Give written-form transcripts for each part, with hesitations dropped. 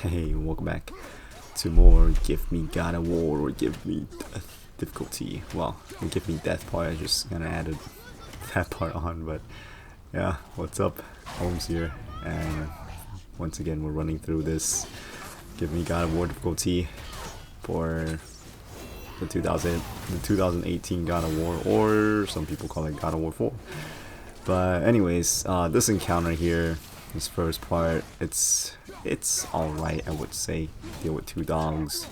Hey, welcome back to more Give Me God of War or Give Me Death difficulty. Well, the Give Me Death part, I just kinda added that part on, but yeah, what's up? Holmes here, and once again we're running through this Give Me God of War difficulty for the 2018 God of War, or some people call it God of War 4. But anyways, this encounter here, this first part, it's alright, I would say. Deal with two dogs,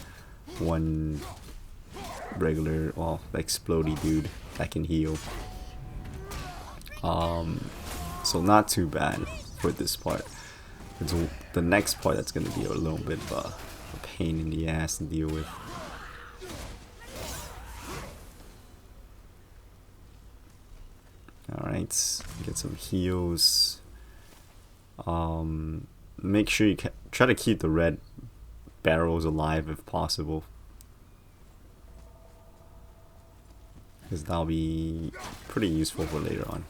one regular, well, explodey dude that can heal. So not too bad for this part. It's the next part that's gonna be a little bit of a pain in the ass to deal with. Alright, get some heals. Make sure you try to keep the red barrels alive if possible, because that'll be pretty useful for later on.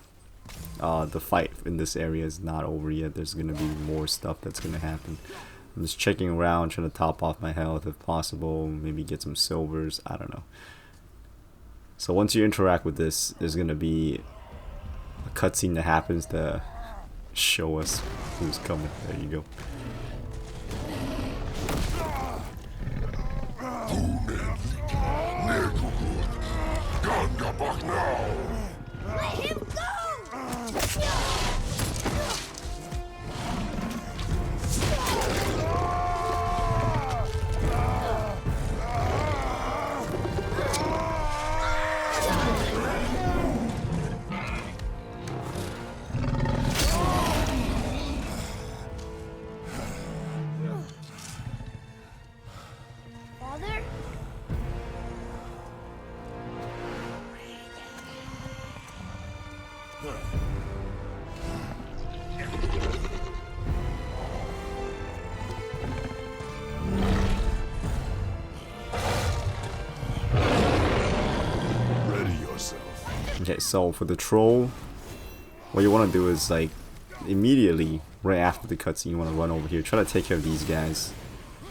The fight in this area is not over yet. There's gonna be more stuff that's gonna happen. I'm just checking around, trying to top off my health if possible, maybe get some silvers, I don't know. So once you interact with this, there's gonna be a cutscene that happens to show us who's coming. There you go. Let him go! Father? Ready yourself. Okay, so for the troll, what you want to do is, like, immediately right after the cutscene, you want to run over here, try to take care of these guys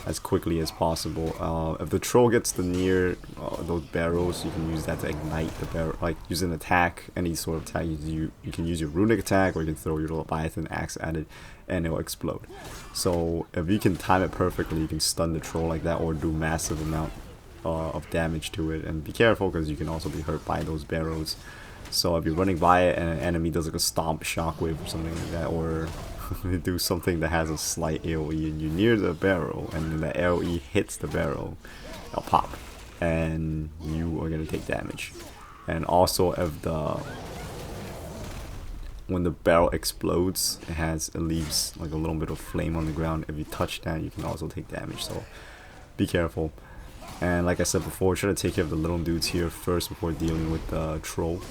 as quickly as possible. If the troll gets to near those barrels, you can use that to ignite the barrel, like use an attack, any sort of attack. You can use your runic attack, or you can throw your Leviathan axe at it and it'll explode. So if you can time it perfectly, you can stun the troll like that, or do massive amount of damage to it. And be careful, because you can also be hurt by those barrels. So if you're running by it and an enemy does like a stomp shockwave or something like that, or do something that has a slight AoE and you're near the barrel and the AoE hits the barrel, it'll pop and you are going to take damage. And also, if when the barrel explodes, it leaves like a little bit of flame on the ground. If you touch that, you can also take damage, so be careful. And like I said before, try to take care of the little dudes here first before dealing with the troll.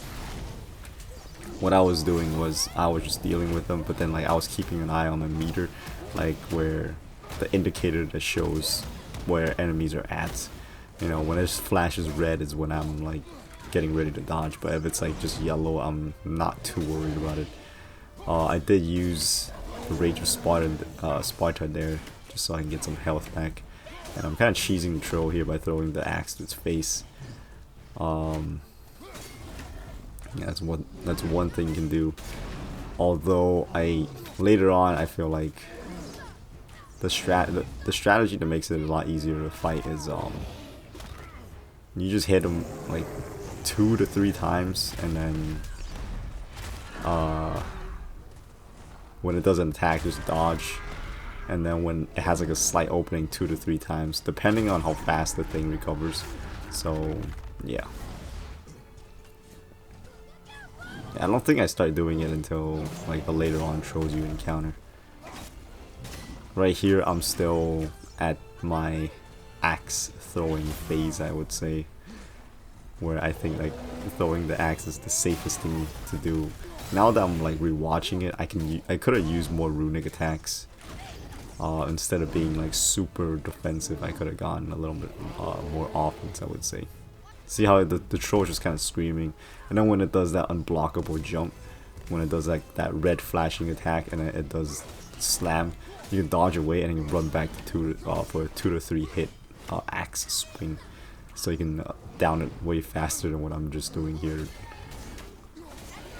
What I was doing was I was just dealing with them, but then like I was keeping an eye on my meter, like where the indicator that shows where enemies are at. You know, when it flashes red is when I'm like getting ready to dodge, but if it's like just yellow, I'm not too worried about it. I did use the Rage of Sparta there, just so I can get some health back. And I'm kind of cheesing the troll here by throwing the axe to its face. Yeah, that's one thing you can do. Although later on I feel like the strategy that makes it a lot easier to fight is you just hit them like 2 to 3 times, and then when it doesn't attack, just dodge. And then when it has like a slight opening, 2 to 3 times, depending on how fast the thing recovers. So yeah. I don't think I started doing it until like the later on trolls you encounter. Right here, I'm still at my axe throwing phase, I would say, where I think like throwing the axe is the safest thing to do. Now that I'm like rewatching it, I could have used more runic attacks. Instead of being like super defensive, I could have gone a little bit more offense, I would say. See how the troll just kind of screaming, and then when it does that unblockable jump, when it does like that red flashing attack and it does slam, You can dodge away and then you run back to for a 2 to 3 hit axe swing, so you can down it way faster than what I'm just doing here.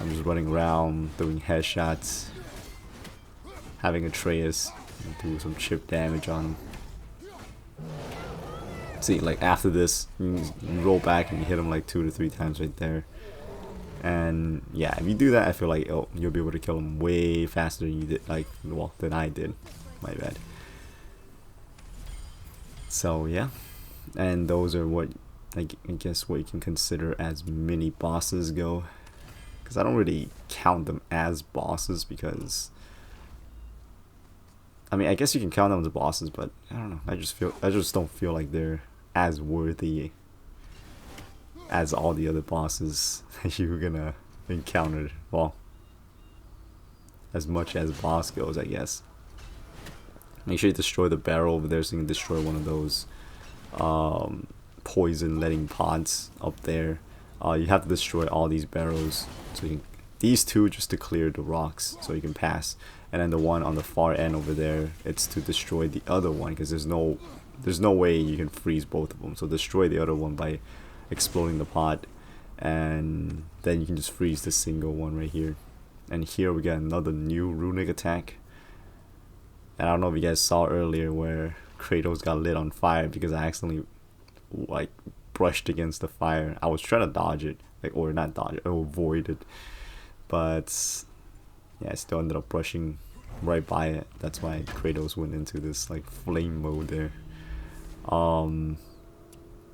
I'm just running around doing headshots, having Atreus do some chip damage on him. See, like after this, you roll back and you hit him like 2 to 3 times right there. And yeah, if you do that, I feel like you'll be able to kill him way faster than you did, than I did. My bad. So yeah, and those are what I guess what you can consider as mini bosses go. Because I don't really count them as bosses because, I mean, I guess you can count them as bosses, but I don't know. I just don't feel like they're as worthy as all the other bosses that you're gonna encounter. Well, as much as boss goes, I guess. Make sure you destroy the barrel over there so you can destroy one of those poison letting pods up there. You have to destroy all these barrels, so you can, these two just to clear the rocks so you can pass, and then the one on the far end over there, it's to destroy the other one because there's no way you can freeze both of them. So destroy the other one by exploding the pod, and then you can just freeze the single one right here. And here we got another new runic attack. And I don't know if you guys saw earlier where Kratos got lit on fire because I accidentally like brushed against the fire. I was trying to dodge it, or not dodge it, avoid it, but yeah, I still ended up brushing right by it. That's why Kratos went into this like flame mode there.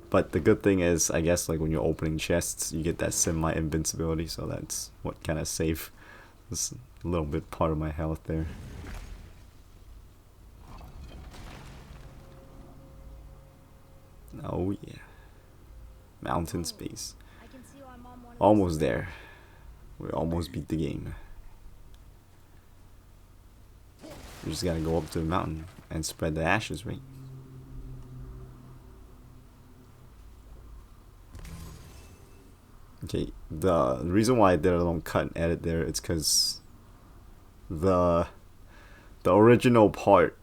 But the good thing is, I guess, like when you're opening chests, you get that semi-invincibility, so that's what kind of saved this little bit part of my health there. Oh yeah. Mountain space. Almost there. We almost beat the game. We just gotta go up to the mountain and spread the ashes, right? Okay, the reason why I did a little cut and edit there, it's because the original part,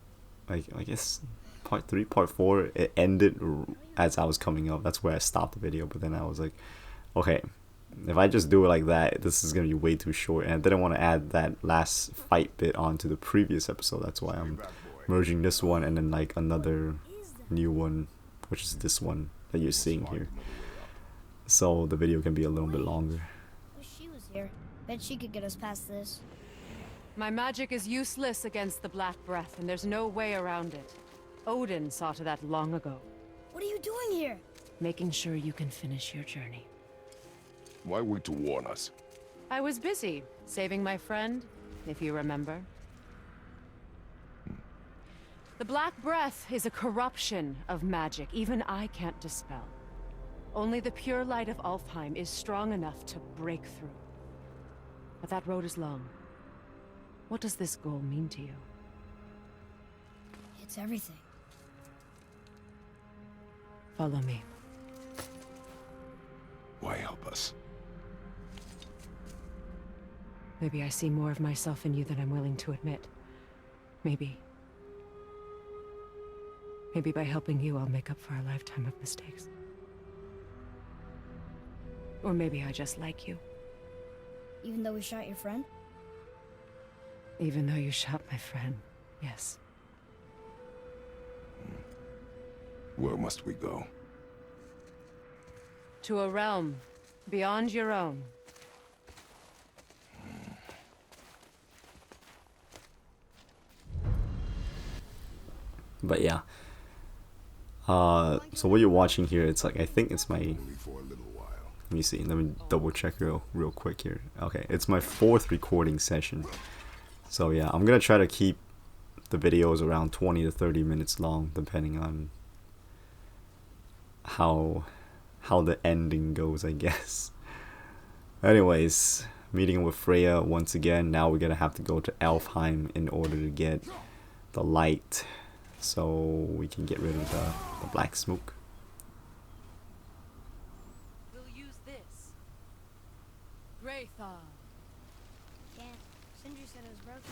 like I guess part 3, part 4, it ended as I was coming up. That's where I stopped the video, but then I was like, okay, if I just do it like that, this is gonna be way too short, and I didn't want to add that last fight bit onto the previous episode. That's why I'm merging this one and then like another new one, which is this one that you're seeing here, so the video can be a little bit longer. Wish she was here. Bet she could get us past this. My magic is useless against the Black Breath, and there's no way around it. Odin saw to that long ago. What are you doing here? Making sure you can finish your journey. Why wait to warn us? I was busy, saving my friend, if you remember. The Black Breath is a corruption of magic even I can't dispel. Only the pure light of Alfheim is strong enough to break through. But that road is long. What does this goal mean to you? It's everything. Follow me. Why help us? Maybe I see more of myself in you than I'm willing to admit. Maybe by helping you, I'll make up for a lifetime of mistakes. Or maybe I just like you. Even though we shot your friend? Even though you shot my friend, yes. Where must we go? To a realm beyond your own. But yeah. So what you're watching here, it's like, I think it's my, Only for a little while. let me see, let me double check real quick here. Okay, it's my 4th recording session. So yeah, I'm gonna try to keep the videos around 20 to 30 minutes long, depending on how the ending goes, I guess. Anyways, meeting with Freya once again. Now we're gonna have to go to Alfheim in order to get the light, so we can get rid of the black smoke. We'll use this. Greythaw. Can't. Sindri said it was broken.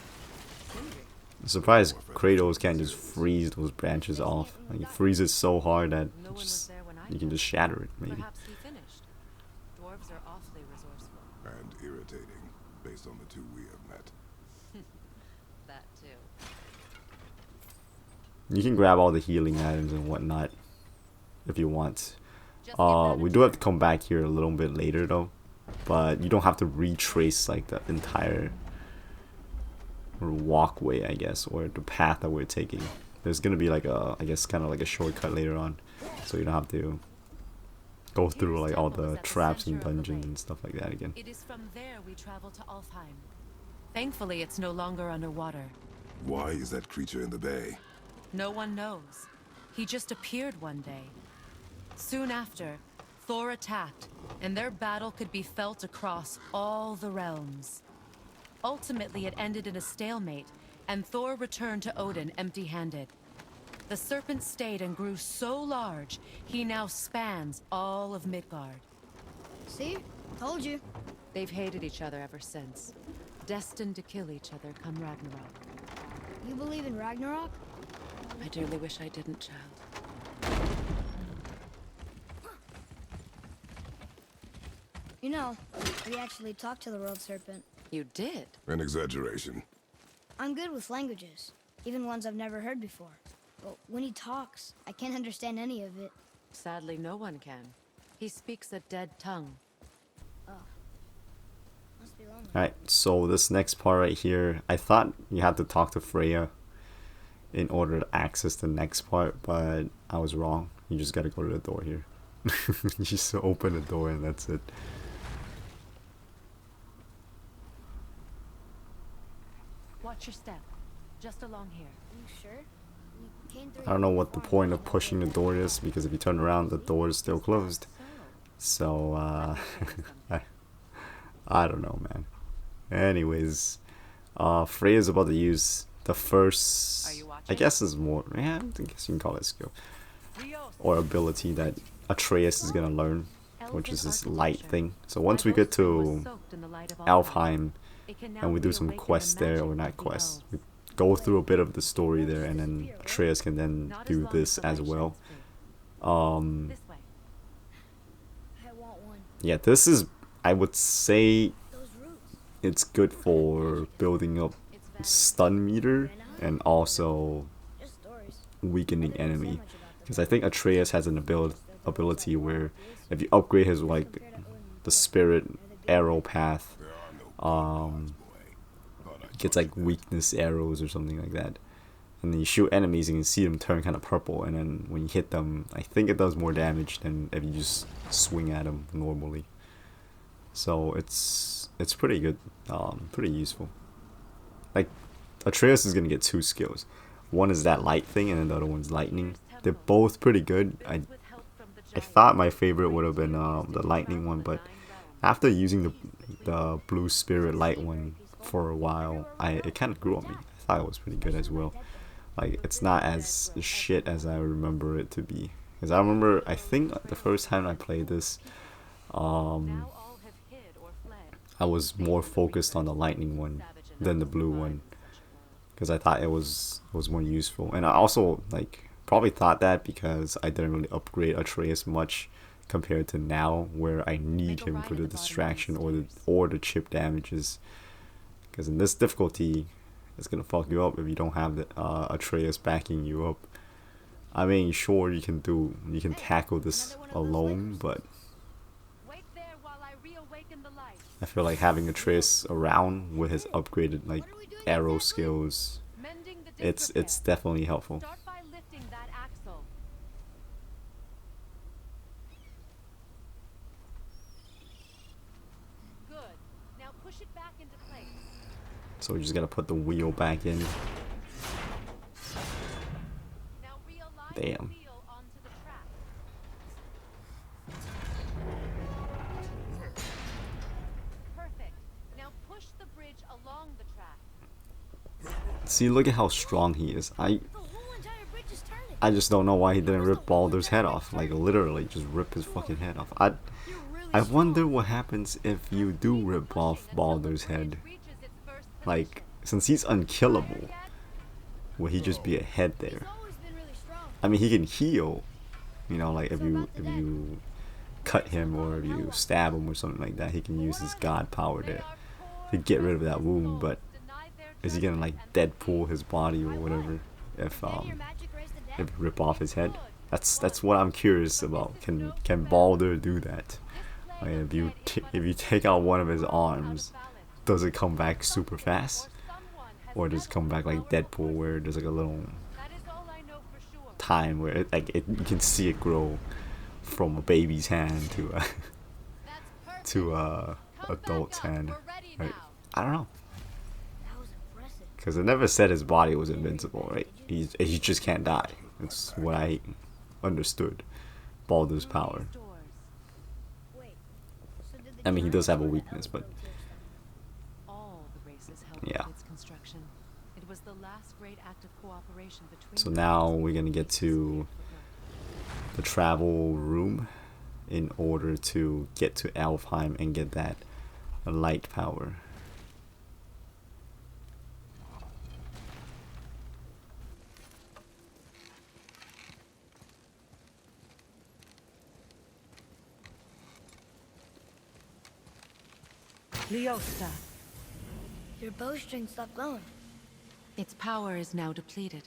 Sindri. I'm surprised Kratos can't just freeze those branches off. Like, he freezes so hard that No one was just, there when I you can just shatter it, maybe. Perhaps he finished. Dwarves are awfully resourceful. And irritating, based on the two we have met. That too. You can grab all the healing items and whatnot if you want. Just give that a We do have to try. come back here a little bit later though, but you don't have to retrace like the entire walkway, I guess, or the path that we're taking. There's gonna be like a, I guess, kind of like a shortcut later on, so you don't have to go through like all the traps and dungeons and stuff like that again. It is from there we travel to Alfheim. Thankfully, it's no longer underwater. Why is that creature in the bay? No one knows. He just appeared one day. Soon after, Thor attacked, and their battle could be felt across all the realms. Ultimately, it ended in a stalemate, and Thor returned to Odin empty-handed. The Serpent stayed and grew so large, he now spans all of Midgard. See? Told you. They've hated each other ever since, destined to kill each other come Ragnarok. You believe in Ragnarok? I dearly wish I didn't, child. You know, we actually talked to the World Serpent. You did? An exaggeration. I'm good with languages, even ones I've never heard before. But when he talks, I can't understand any of it. Sadly, no one can. He speaks a dead tongue. Must be lonely. Alright, so this next part right here, I thought you had to talk to Freya in order to access the next part, but I was wrong. You just gotta go to the door here. You just open the door and that's it. Watch your step. Just along here. You sure? We came through I don't know here what the before point and of pushing the door is, because if you turn around, the door is still closed. So, I don't know, man. Anyways, Freya's about to use the first, Are you watching? I guess is more, yeah, I guess you can call it skill, or ability that Atreus is gonna learn, which is this light thing. So once we get to Alfheim, and we do some quests there, or not quests, we go through a bit of the story there, and then Atreus can then do this as well. This way. I want one. Yeah, this is, I would say, Those roots. it's good for building up stun meter and also Just stories. weakening I didn't say enemy, much about them. because I think Atreus has an ability where if you upgrade his like the spirit arrow path, There are no boy. Thought I gets like weakness arrows or something like that, and then you shoot enemies and you can see them turn kind of purple, and then when you hit them, I think it does more damage than if you just swing at them normally. So it's pretty good, pretty useful. Like, Atreus is gonna get two skills. One is that light thing, and then the other one's lightning. They're both pretty good. I thought my favorite would have been the lightning one, but after using the blue spirit light one for a while, it kind of grew on me. I thought it was pretty good as well. Like, it's not as shit as I remember it to be. Because I remember, I think the first time I played this, I was more focused on the lightning one than the blue one, because I thought it was more useful. And I also like probably thought that because I didn't really upgrade Atreus much compared to now, where I need him for the distraction or the chip damages. Because in this difficulty, it's gonna fuck you up if you don't have the Atreus backing you up. I mean, sure, you can tackle this alone, but Wait there while I reawaken the light. I feel like having Atreus around with his upgraded like arrow skills, Mending the it's disrepair. definitely helpful. Start by lifting that axle. Good. Now push it back into place. So we just gotta put the wheel back in. Now realign the Damn. wheel onto the track. Perfect. Now push the bridge along the track. See, look at how strong he is. The whole entire bridge is turning. I just don't know why he didn't rip Baldur's head off. Like, literally, just rip his fucking head off. I wonder what happens if you do rip off Baldur's head. Reaches its first Like, since he's unkillable, will he just be a head there? He's always been really strong. I mean, he can heal, you know, like if you cut him or if you stab him or something like that, he can use his god power to get rid of that wound. But is he gonna like Deadpool his body or whatever if Your magic raised the dead. you rip off his head? That's what I'm curious about. Can Baldur do that? Like if you take out one of his arms, does it come back super fast, or does it come back like Deadpool where there's like a little time where you can see it grow from a baby's hand to a adult's hand? Right? I don't know, That was impressive. because it never said his body was invincible, right? He just can't die. That's what I understood. Baldur's power. Wait. So did the I mean, he does have a giants weakness, but All the races helped yeah. with its construction. It was the last great act of cooperation between So the now races we're gonna get to the travel room in order to get to Alfheim and get that light power. Lyosta. Your bowstring stopped glowing. Its power is now depleted.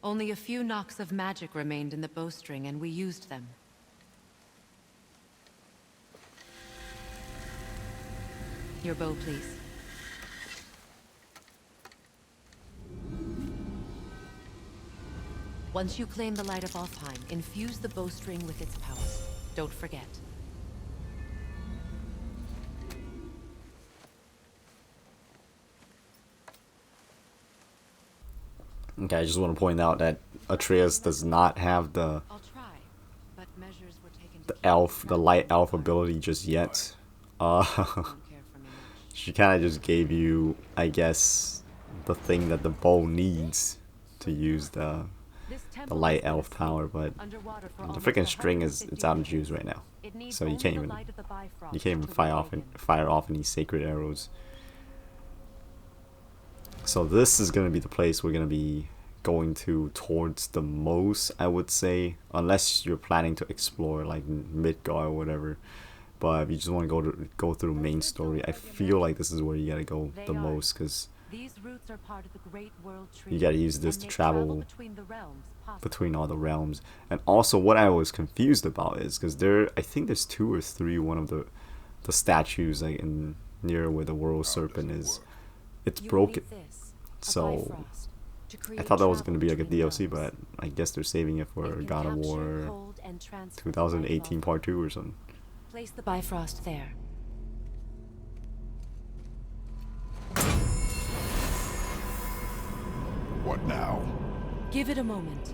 Only a few knocks of magic remained in the bowstring, and we used them. Your bow, please. Once you claim the light of Alfheim, infuse the bowstring with its power. Don't forget. Okay, I just want to point out that Atreus does not have the I'll try, but measures were taken to the keep elf, it the light elf ability just yet. Don't care for me much. She kind of just gave you, I guess, the thing that the bow needs to use the This temple light has been elf asleep power, but underwater for the almost freaking string is 150 it's out of years. juice right now. It needs So you only can't the even light of the Bifrost you can't even to fire revive fire off any sacred arrows. So this is gonna be the place we're gonna be going to towards the most, I would say, unless you're planning to explore like Midgard or whatever. But if you just want to go through main story, I feel like this is where you gotta go the most, because These roots are part of the great world tree. you gotta use this and to they travel between the realms, between all the realms. And also what I was confused about is because I think there's 2 or 3 one of the statues like in near where the world serpent is, it's broken. So I thought that was going to be like a DLC, but I guess they're saving it for God of War 2018 Part 2 or something. Place the Bifrost there. What now? Give it a moment.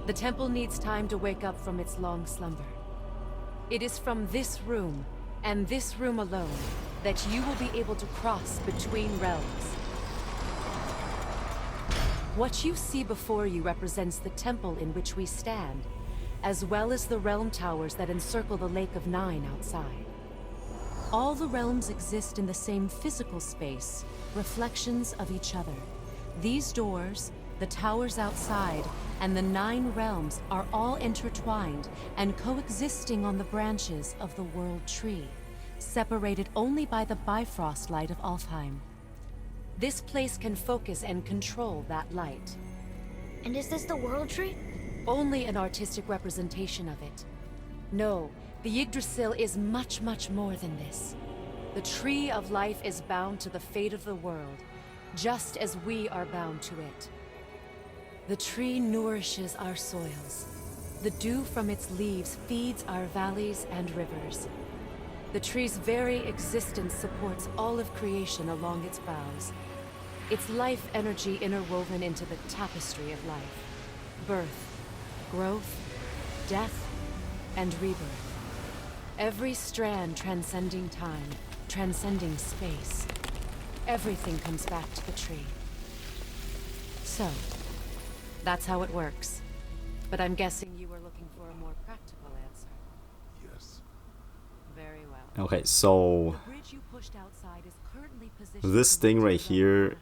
The temple needs time to wake up from its long slumber. It is from this room, and this room alone, that you will be able to cross between realms. What you see before you represents the temple in which we stand, as well as the realm towers that encircle the Lake of Nine outside. All the realms exist in the same physical space, reflections of each other. These doors, the towers outside, and the 9 realms are all intertwined and coexisting on the branches of the World Tree, separated only by the Bifrost light of Alfheim. This place can focus and control that light. And is this the World Tree? Only an artistic representation of it. No, the Yggdrasil is much, much more than this. The Tree of Life is bound to the fate of the world, just as we are bound to it. The tree nourishes our soils. The dew from its leaves feeds our valleys and rivers. The tree's very existence supports all of creation along its boughs. Its life energy interwoven into the tapestry of life. Birth, growth, death, and rebirth. Every strand transcending time, transcending space. Everything comes back to the tree. So, that's how it works. But I'm guessing you were looking for a more practical answer. Yes. Very well. Okay, so The bridge you pushed outside is currently positioned this thing right here,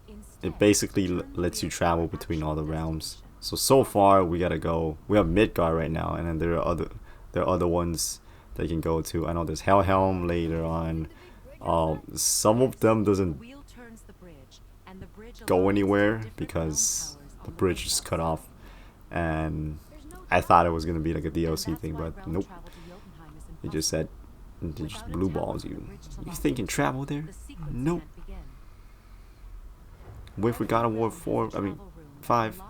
Inside it basically lets you travel between all the realms. So far we gotta go. We have Midgard right now, and then there are other ones that you can go to. I know there's Alfheim later on. Some of them doesn't go anywhere because the bridge is cut off, and I thought it was gonna be like a DLC thing, but nope. It just said it just blue balls you. You think you can travel there? Nope. Wait for God of War 4. I mean 5.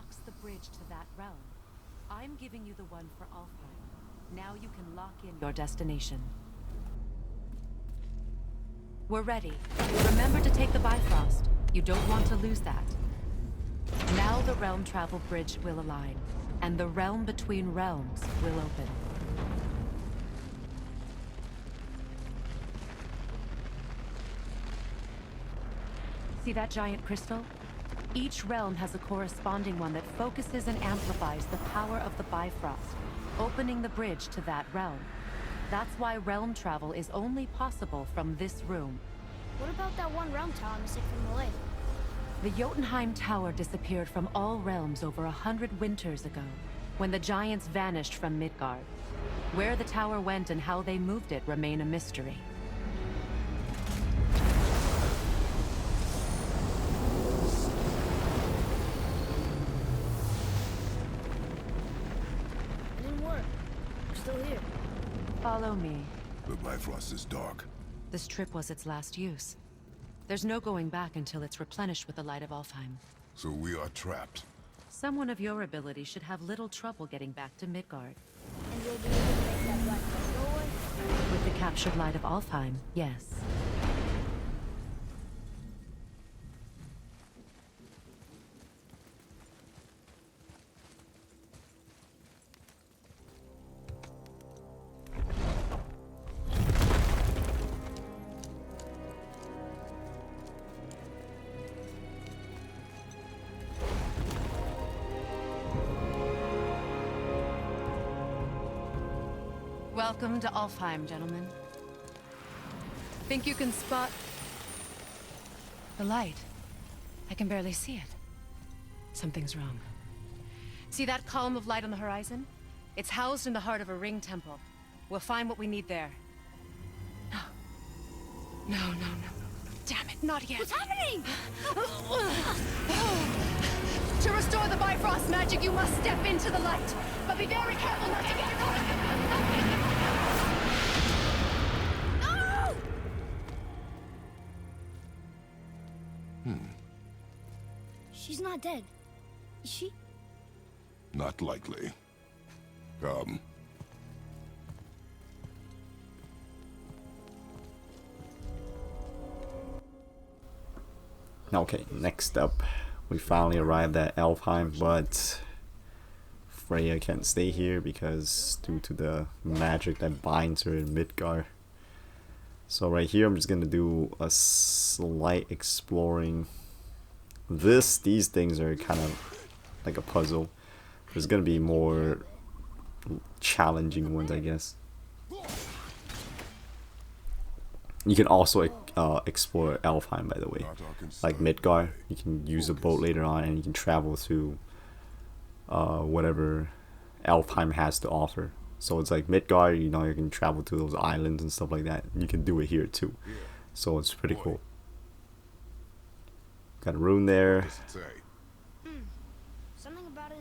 I'm giving you the one for Alfheim. Now you can lock in your destination. We're ready. Remember to take the Bifrost. You don't want to lose that. Now the realm travel bridge will align, and the realm between realms will open. See that giant crystal? Each realm has a corresponding one that focuses and amplifies the power of the Bifrost, opening the bridge to that realm. That's why realm travel is only possible from this room. What about that one realm tower missing from the lake? The Jotunheim Tower disappeared from all realms over 100 winters ago, when the giants vanished from Midgard. Where the tower went and how they moved it remain a mystery. It didn't work. We're still here. Follow me. The Bifrost is dark. This trip was its last use. There's no going back until it's replenished with the light of Alfheim. So we are trapped. Someone of your ability should have little trouble getting back to Midgard. And we'll be able to make that black hole go away? With the captured light of Alfheim, yes. Welcome to Alfheim, gentlemen. Think you can spot the light? I can barely see it. Something's wrong. See that column of light on the horizon? It's housed in the heart of a ring temple. We'll find what we need there. No. No. Damn it, not yet. What's happening? To restore the Bifrost magic, you must step into the light. But be very careful not to get caught. She's not dead. Is she? Not likely. Come. Okay, next up, we finally arrived at Alfheim, but Freya can't stay here because due to the magic that binds her in Midgard. So right here, I'm just gonna do a slight exploring. These things are kind of like a puzzle. There's gonna be more challenging ones, I guess. You can also explore Alfheim, by the way, like Midgard. You can use a boat later on, and you can travel to whatever Alfheim has to offer. So it's like Midgard, you know, you can travel to those islands and stuff like that. You can do it here too, so it's pretty cool. Got a rune there. Something about an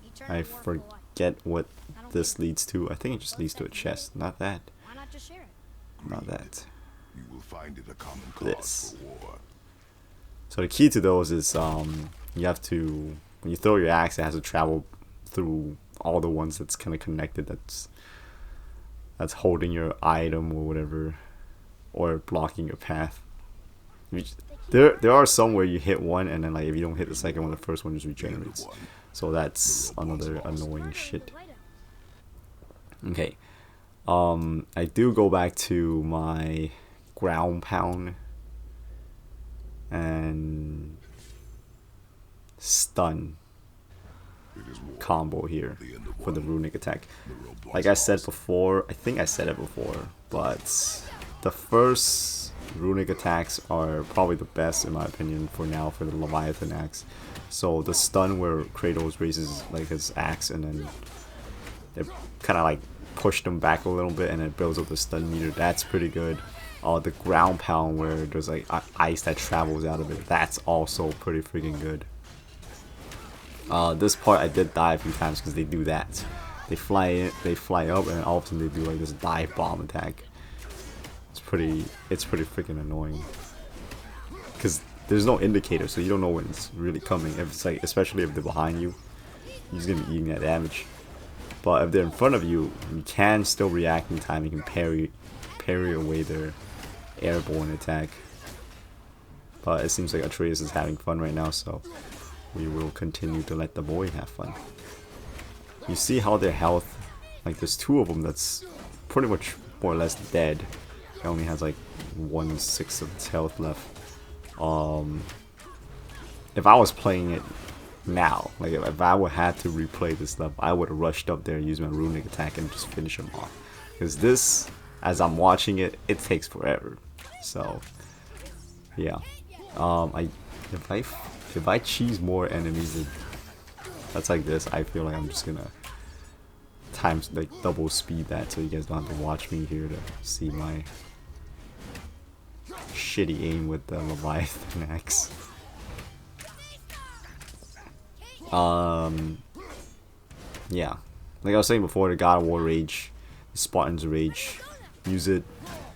eternal I war for life. forget what this leads to. I think it just leads to a chest. Not that. Why not just share it? Not that. You will find it a common This. cause for war. So the key to those is you have to, when you throw your axe, it has to travel through all the ones that's kind of connected. That's holding your item or whatever, or blocking your path. There are some where you hit one and then like if you don't hit the second one, the first one just regenerates. So that's another annoying shit. Okay. I do go back to my ground pound and stun combo here for the runic attack. Like I said before, I think I said it before, but the first runic attacks are probably the best in my opinion for now for the Leviathan axe. So the stun where Kratos raises like his axe and then it kind of like pushed him back a little bit and it builds up the stun meter, that's pretty good. The ground pound where there's like ice that travels out of it, that's also pretty freaking good. This part I did die a few times because they do that. They fly in, they fly up, and all of a sudden they do like this dive bomb attack. It's pretty freaking annoying. Because there's no indicator, so you don't know when it's really coming. If it's like, especially if they're behind you, you're just gonna be eating that damage. But if they're in front of you, you can still react in time. You can parry away their airborne attack. But it seems like Atreus is having fun right now, so we will continue to let the boy have fun. You see how their health, like there's two of them that's pretty much more or less dead. It only has like 1/6 of its health left. If I was playing it now, like if I would have to replay this stuff, I would have rushed up there and used my runic attack and just finish him off. Because this, as I'm watching it, it takes forever. So yeah, if I cheese more enemies that's like this, I feel like I'm just gonna double speed that so you guys don't have to watch me here to see my shitty aim with the Leviathan axe. Yeah, like I was saying before, the God of War rage, the Spartan's rage, use it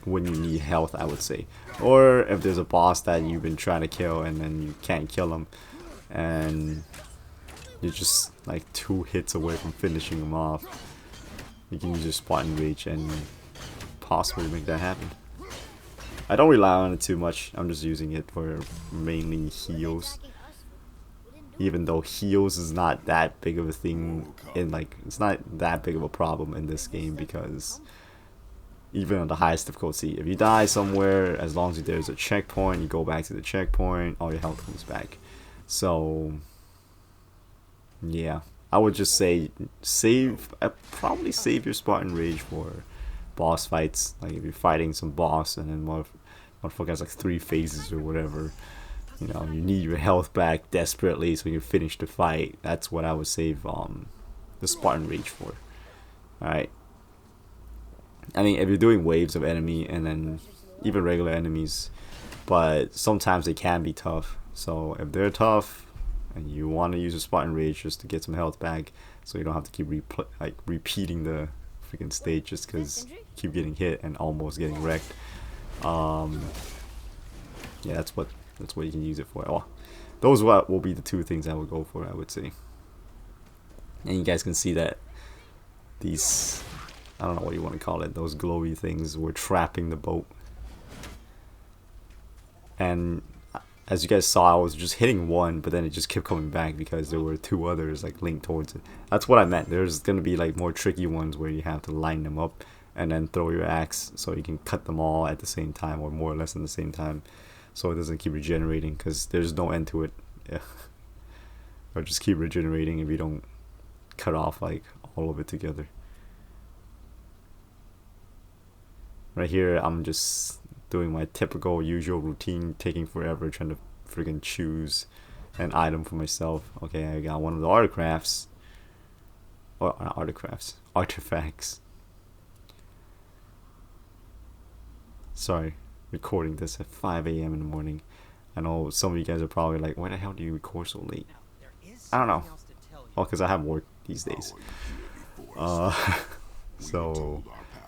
when you need health, I would say. Or if there's a boss that you've been trying to kill and then you can't kill him and you're just like 2 hits away from finishing him off, you can use your Spartan rage and possibly make that happen. I don't rely on it too much, I'm just using it for mainly heals. Even though heals is not that big of a thing in like, it's not that big of a problem in this game, because even on the highest difficulty, if you die somewhere, as long as there's a checkpoint, you go back to the checkpoint, all your health comes back. So yeah, I would just say probably save your Spartan rage for boss fights. Like if you're fighting some boss and then motherfucker has like 3 phases or whatever, you know, you need your health back desperately so you finish the fight. That's what I would save the Spartan rage for. Alright. I mean, if you're doing waves of enemy and then even regular enemies, but sometimes they can be tough. So if they're tough and you want to use a Spartan rage just to get some health back, so you don't have to keep repeating the freaking stage just because you keep getting hit and almost getting wrecked. Yeah, that's what you can use it for. Oh, those will be the 2 things I would go for, I would say. And you guys can see that these, I don't know what you want to call it, those glowy things were trapping the boat. And as you guys saw, I was just hitting one, but then it just kept coming back because there were 2 others like linked towards it. That's what I meant. There's gonna be like more tricky ones where you have to line them up and then throw your axe so you can cut them all at the same time, or more or less at the same time, so it doesn't keep regenerating, because there's no end to it. Yeah. Or just keep regenerating if you don't cut off like all of it together. Right here, I'm just doing my typical usual routine, taking forever trying to freaking choose an item for myself. Okay, I got one of the artifacts. Or not artifacts. Sorry, recording this at 5 a.m. in the morning. I know some of you guys are probably like, why the hell do you record so late? I don't know. Oh, because I have work these days. So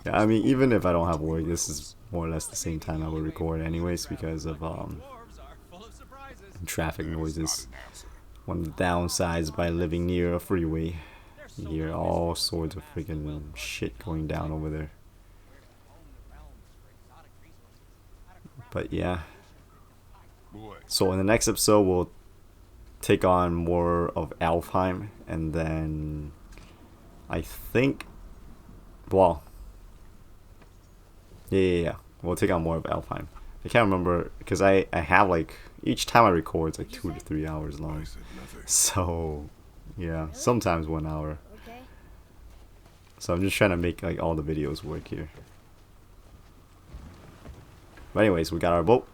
yeah, I mean, even if I don't have work, this is more or less the same time I would record anyways, because of traffic noises. One of the downsides by living near a freeway, you hear all sorts of freaking shit going down over there. But yeah, so in the next episode we'll take on more of Alfheim, and then I think, well, yeah, we'll take on more of Alpine. I can't remember, because I have like, each time I record it's like 2 to 3 hours long. So yeah, sometimes 1 hour. So I'm just trying to make like all the videos work here. But anyways, we got our boat.